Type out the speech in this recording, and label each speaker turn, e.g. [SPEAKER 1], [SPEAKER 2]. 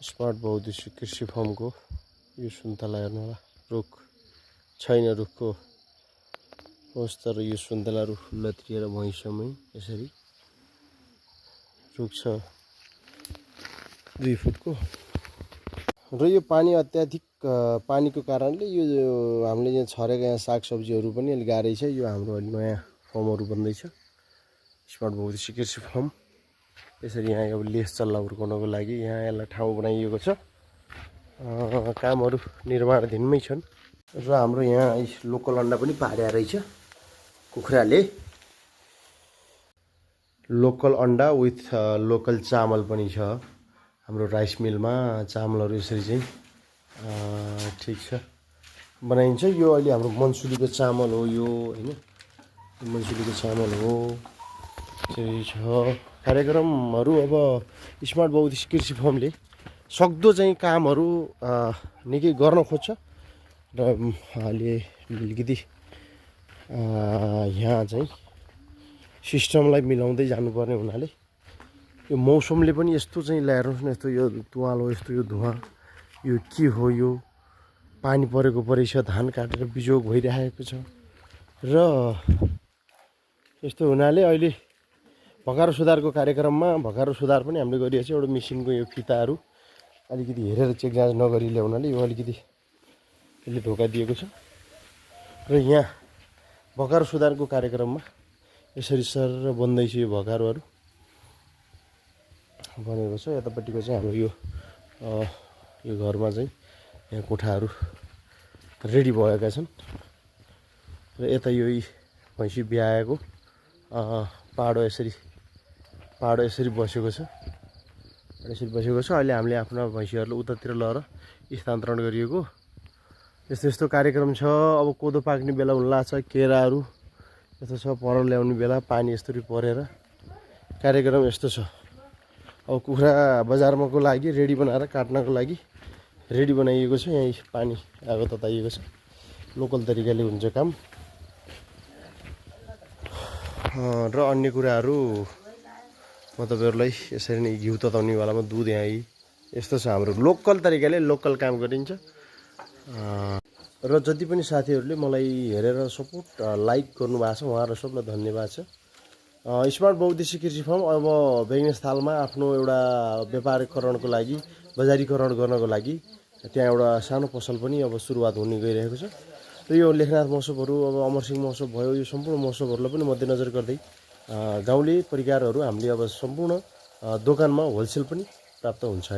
[SPEAKER 1] Smart बहुउद्देश्य कृषि फर्मको यो सुन्तला हेर्नु होला रुख छैन रुखको अवस्था र यो सुन्तला रुख लत्रिएर भैँसम्मै यसरी रुख छ 2 फुटको र यो पानी अत्याधिक पानीको कारणले यो हामीले यहाँ छरेका यहाँ सागसब्जीहरू पनि अलि गाह्रै छ। यो हाम्रो नयाँ फर्महरू बन्दैछ स्मार्ट बहुउद्देश्य कृषि फर्म। यसरी यहाँ अब लेस चल्ला हुर्काउनको लागि यहाँ यसलाई ठाउँ बनाइएको छ। कामहरू निर्माणाधीनमै छन् र हाम्रो यहाँ लोकल अन्डा पनि पार्या रहेछ कुखुराले। लोकल अन्डा विथ लोकल चामल पनि छ हाम्रो राइस मिलमा। चामलहरू यसरी चाहिँ ठिक छ बनाइन्छ। यो अहिले हाम्रो मनसुलीको चामल हो यो हैन, मनसुलीको चामल हो। यसरी छ कार्यक्रमहरू। अब स्मार्ट बहुउद्देश्य कृषि फर्मले सक्दो चाहिँ कामहरू निकै गर्न खोज्छ र अहिले अलिकति यहाँ चाहिँ सिस्टमलाई मिलाउँदै जानुपर्ने हुनाले यो मौसमले पनि यस्तो चाहिँ ल्याएर यस्तो यो तुवालो यस्तो यो धुवा यो के हो, यो पानी परेको परेछ, धान काटेर बिजोग भइरहेको छ र यस्तो हुनाले अहिले भकारो सुधारको कार्यक्रममा भकारो सुधार पनि हामीले गरिएको छ। एउटा मेसिनको यो फिताहरू अलिकति हेरेर चेक जाँच नगरी ल्याउनाले यो अलिकति यसले धोका दिएको छ र यहाँ भकारो सुधारको कार्यक्रममा यसरी सर बन्दैछ। यो भकारोहरू बनेको छ। यतापट्टिको चाहिँ हाम्रो यो घरमा चाहिँ यहाँ कोठाहरू रेडी भएका छन् र यता यो भैँसी ब्याएको पाडो यसरी बसेको छ। अहिले हामीले आफ्ना भैँसीहरूलाई उतातिर लगेर स्थानान्तरण गरिएको। यस्तो यस्तो कार्यक्रम छ। अब कोदो पाक्ने बेला हुन लाग्छ, केराहरू यस्तो छ, पर ल्याउने बेला पानी यस्तरी परेर कार्यक्रम यस्तो छ। अब कुखुरा बजारमाको लागि रेडी बनाएर काट्नको लागि रेडी बनाइएको छ। यहाँ पानी आगो तताइएको छ। लोकल तरिकाले हुन्छ काम र अन्य कुराहरू म तपाईँहरूलाई यसरी नै घिउ तताउने बेलामा दुध यहाँ यस्तो छ। हाम्रो लोकल तरिकाले लोकल काम गरिन्छ र जति पनि साथीहरूले मलाई हेरेर सपोर्ट लाइक गर्नुभएको छ उहाँहरू सबलाई धन्यवाद छ। स्मार्ट बहुउद्देश्य कृषि फर्म अब बेगनेसथालमा आफ्नो एउटा व्यापारीकरणको लागि बजारीकरण गर्नको लागि त्यहाँ एउटा सानो पसल पनि अब सुरुवात हुने गइरहेको छ र यो लेखनाथ महोत्सवहरू अब अमरसिंह महोत्सव भयो, यो सम्पूर्ण महोत्सवहरूलाई पनि मध्यनजर गर्दै गाउँले परिकारहरू हामीले अब सम्पूर्ण दोकानमा होलसेल पनि प्राप्त हुन्छ।